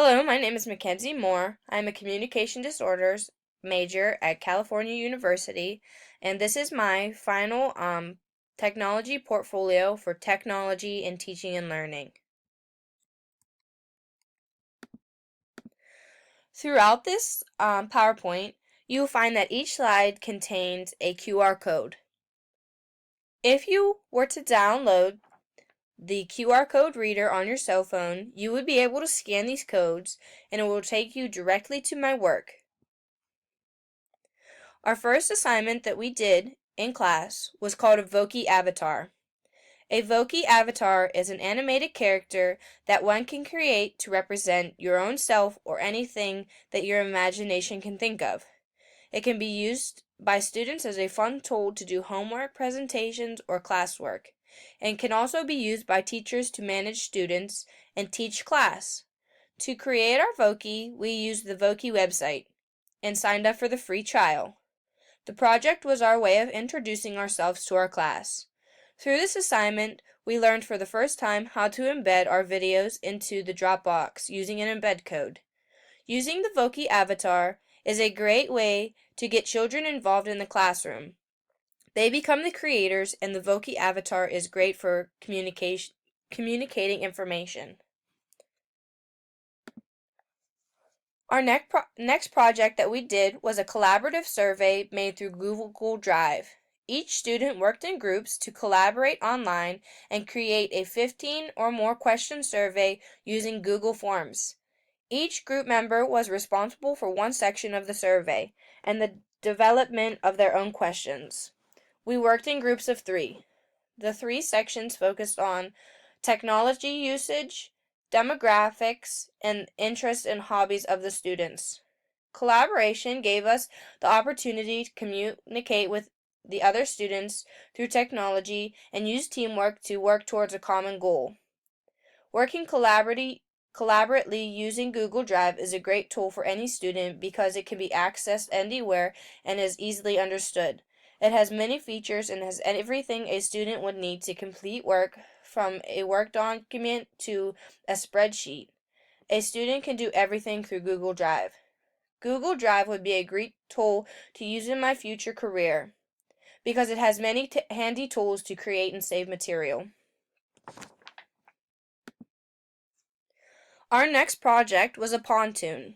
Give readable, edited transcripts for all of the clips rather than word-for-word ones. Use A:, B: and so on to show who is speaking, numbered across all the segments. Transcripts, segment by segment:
A: Hello, my name is Mackenzie Moore. I'm a communication disorders major at California University, and this is my final technology portfolio for technology in teaching and learning. Throughout this PowerPoint, you will find that each slide contains a QR code. If you were to download the QR code reader on your cell phone, you would be able to scan these codes and it will take you directly to my work. Our first assignment that we did in class was called a Voki avatar. A Voki avatar is an animated character that one can create to represent your own self or anything that your imagination can think of. It can be used by students as a fun tool to do homework, presentations, or classwork, and can also be used by teachers to manage students and teach class. To create our Voki, we used the Voki website and signed up for the free trial. The project was our way of introducing ourselves to our class. Through this assignment, we learned for the first time how to embed our videos into the Dropbox using an embed code. Using the Voki avatar is a great way to get children involved in the classroom. They become the creators, and the Voki avatar is great for communicating information. Our next project that we did was a collaborative survey made through Google Drive. Each student worked in groups to collaborate online and create a 15 or more question survey using Google Forms. Each group member was responsible for one section of the survey and the development of their own questions. We worked in groups of 3. The 3 sections focused on technology usage, demographics, and interests and hobbies of the students. Collaboration gave us the opportunity to communicate with the other students through technology and use teamwork to work towards a common goal. Working collaboratively using Google Drive is a great tool for any student because it can be accessed anywhere and is easily understood. It has many features and has everything a student would need to complete work, from a Word document to a spreadsheet. A student can do everything through Google Drive. Google Drive would be a great tool to use in my future career because it has many handy tools to create and save material. Our next project was a pontoon.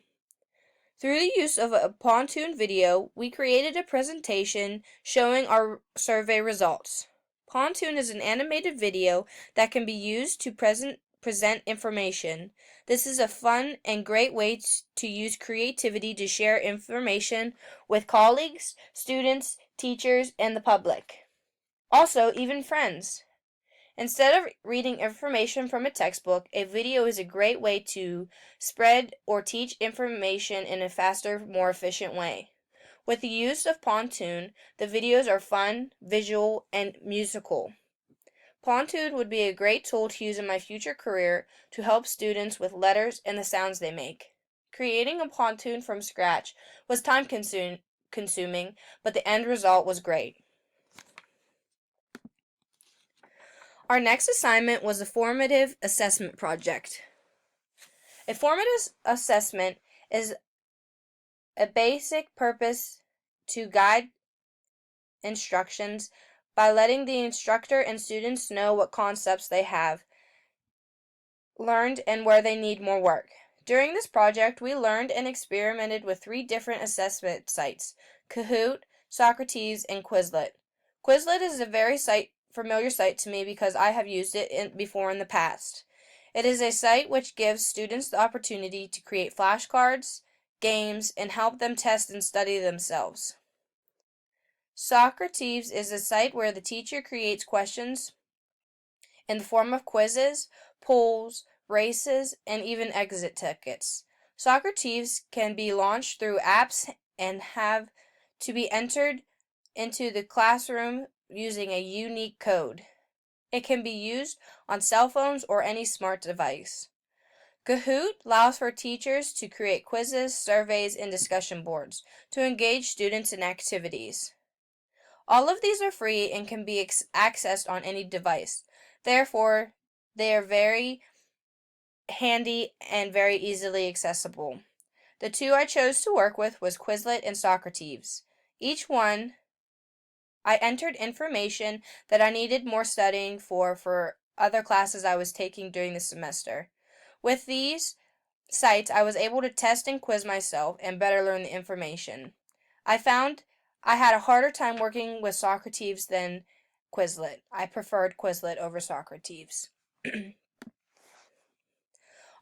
A: Through the use of a pontoon video, we created a presentation showing our survey results. Pontoon is an animated video that can be used to present information. This is a fun and great way to use creativity to share information with colleagues, students, teachers, and the public. Also, even friends. Instead of reading information from a textbook, a video is a great way to spread or teach information in a faster, more efficient way. With the use of Pontoon, the videos are fun, visual, and musical. Pontoon would be a great tool to use in my future career to help students with letters and the sounds they make. Creating a pontoon from scratch was time-consuming, but the end result was great. Our next assignment was a formative assessment project. A formative assessment is a basic purpose to guide instructions by letting the instructor and students know what concepts they have learned and where they need more work. During this project, we learned and experimented with 3 different assessment sites: Kahoot, Socrates, and Quizlet. Quizlet is a very familiar site to me because I have used it before in the past. It is a site which gives students the opportunity to create flashcards, games, and help them test and study themselves. Socrates is a site where the teacher creates questions in the form of quizzes, polls, races, and even exit tickets. Socrates can be launched through apps and have to be entered into the classroom using a unique code. It can be used on cell phones or any smart device. Kahoot allows for teachers to create quizzes, surveys, and discussion boards to engage students in activities. All of these are free and can be accessed on any device. Therefore, they are very handy and very easily accessible. The two I chose to work with was Quizlet and Socrates. Each one I entered information that I needed more studying for other classes I was taking during the semester. With these sites, I was able to test and quiz myself and better learn the information. I found I had a harder time working with Socrates than Quizlet. I preferred Quizlet over Socrates.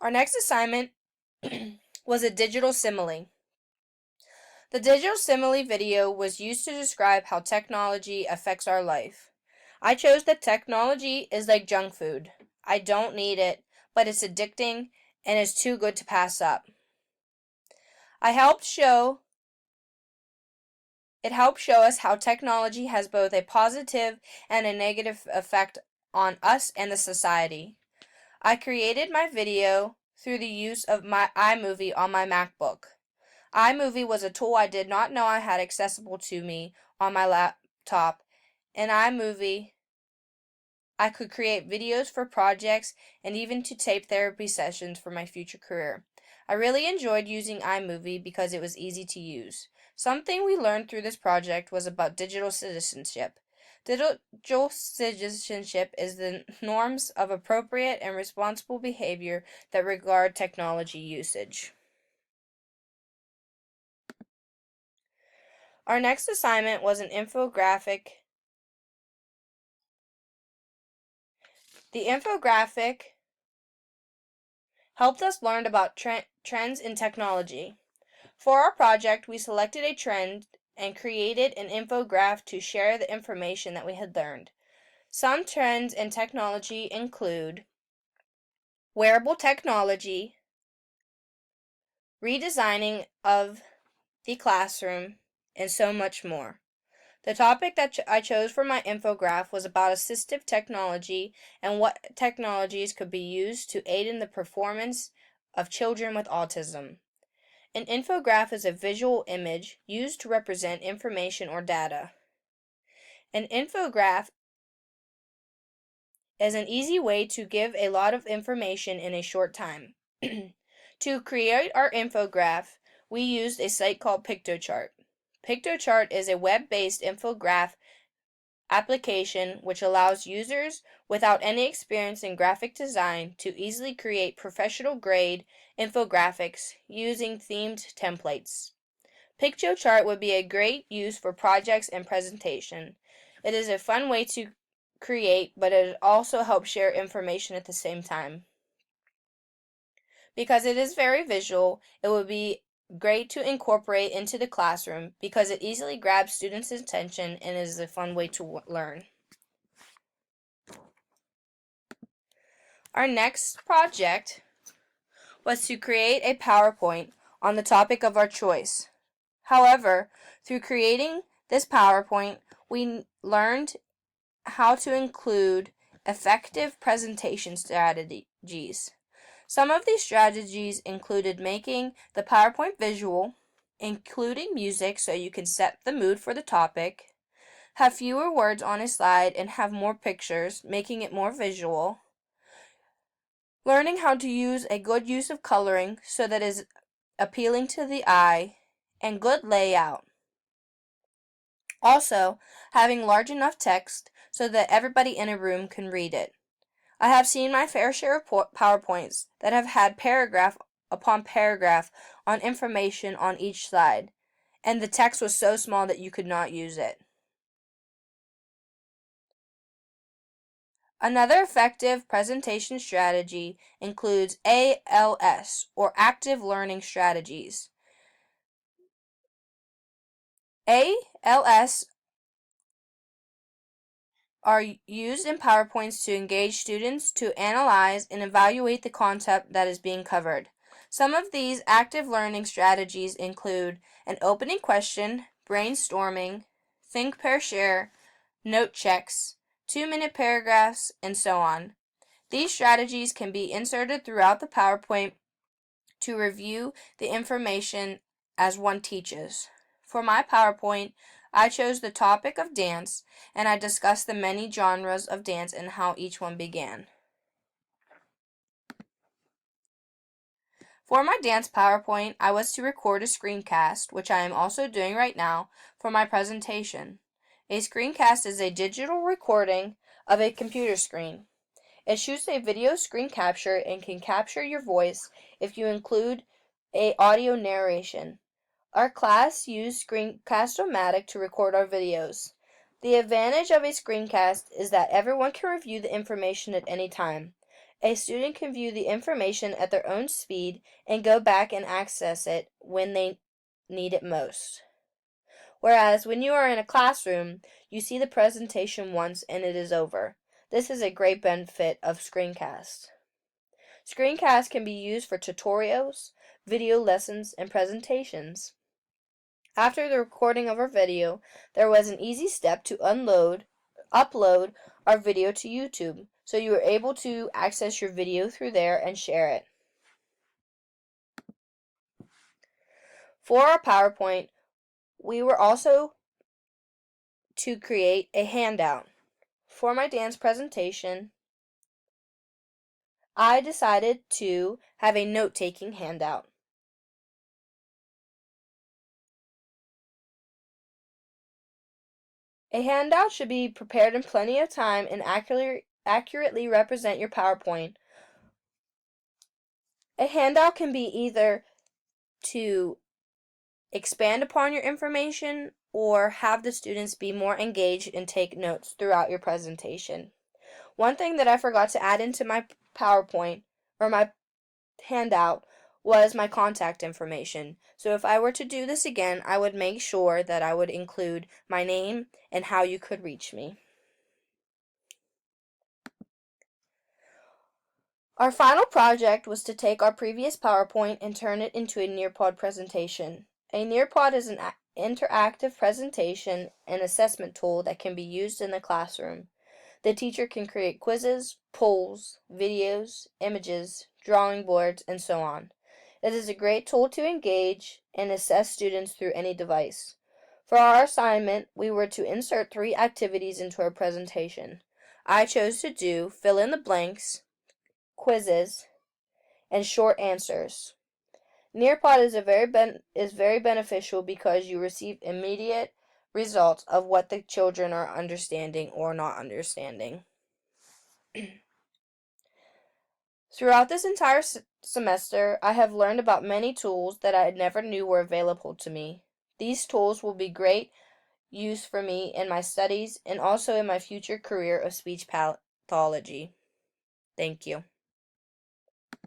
A: Our next assignment was a digital simile. The digital simile video was used to describe how technology affects our life. I chose that technology is like junk food. I don't need it, but it's addicting and is too good to pass up. It helped show us how technology has both a positive and a negative effect on us and the society. I created my video through the use of my iMovie on my MacBook. iMovie was a tool I did not know I had accessible to me on my laptop. In iMovie, I could create videos for projects and even to tape therapy sessions for my future career. I really enjoyed using iMovie because it was easy to use. Something we learned through this project was about digital citizenship. Digital citizenship is the norms of appropriate and responsible behavior that regard technology usage. Our next assignment was an infographic. The infographic helped us learn about trends in technology. For our project, we selected a trend and created an infographic to share the information that we had learned. Some trends in technology include wearable technology, redesigning of the classroom, and so much more. The topic that I chose for my infographic was about assistive technology and what technologies could be used to aid in the performance of children with autism. An infographic is a visual image used to represent information or data. An infographic is an easy way to give a lot of information in a short time. To create our infographic, we used a site called Piktochart. Piktochart is a web-based infographic application which allows users without any experience in graphic design to easily create professional-grade infographics using themed templates. Piktochart would be a great use for projects and presentation. It is a fun way to create, but it also helps share information at the same time. Because it is very visual, it would be great to incorporate into the classroom because it easily grabs students' attention and is a fun way to learn. Our next project was to create a PowerPoint on the topic of our choice. However, through creating this PowerPoint, we learned how to include effective presentation strategies. Some of these strategies included making the PowerPoint visual, including music so you can set the mood for the topic, have fewer words on a slide and have more pictures, making it more visual, learning how to use a good use of coloring so that it is appealing to the eye, and good layout. Also, having large enough text so that everybody in a room can read it. I have seen my fair share of PowerPoints that have had paragraph upon paragraph on information on each slide, and the text was so small that you could not use it. Another effective presentation strategy includes ALS, or Active Learning Strategies. ALS are used in PowerPoints to engage students to analyze and evaluate the content that is being covered. Some of these active learning strategies include an opening question, brainstorming, think, pair, share, note checks, 2-minute paragraphs, and so on. These strategies can be inserted throughout the PowerPoint to review the information as one teaches. For my PowerPoint, I chose the topic of dance, and I discussed the many genres of dance and how each one began. For my dance PowerPoint, I was to record a screencast, which I am also doing right now, for my presentation. A screencast is a digital recording of a computer screen. It shoots a video screen capture and can capture your voice if you include a audio narration. Our class used Screencast-O-Matic to record our videos. The advantage of a screencast is that everyone can review the information at any time. A student can view the information at their own speed and go back and access it when they need it most. Whereas when you are in a classroom, you see the presentation once and it is over. This is a great benefit of screencast. Screencast can be used for tutorials, video lessons, and presentations. After the recording of our video, there was an easy step to upload our video to YouTube, so you were able to access your video through there and share it. For our PowerPoint, we were also to create a handout. For my dance presentation, I decided to have a note-taking handout. A handout should be prepared in plenty of time and accurately represent your PowerPoint. A handout can be either to expand upon your information or have the students be more engaged and take notes throughout your presentation. One thing that I forgot to add into my PowerPoint or my handout was my contact information. So if I were to do this again, I would make sure that I would include my name and how you could reach me. Our final project was to take our previous PowerPoint and turn it into a Nearpod presentation. A Nearpod is an interactive presentation and assessment tool that can be used in the classroom. The teacher can create quizzes, polls, videos, images, drawing boards, and so on. It is a great tool to engage and assess students through any device. For our assignment, we were to insert 3 activities into our presentation. I chose to do fill in the blanks, quizzes, and short answers. Nearpod is very beneficial because you receive immediate results of what the children are understanding or not understanding. Throughout this entire semester, I have learned about many tools that I never knew were available to me. These tools will be great use for me in my studies and also in my future career of speech pathology. Thank you.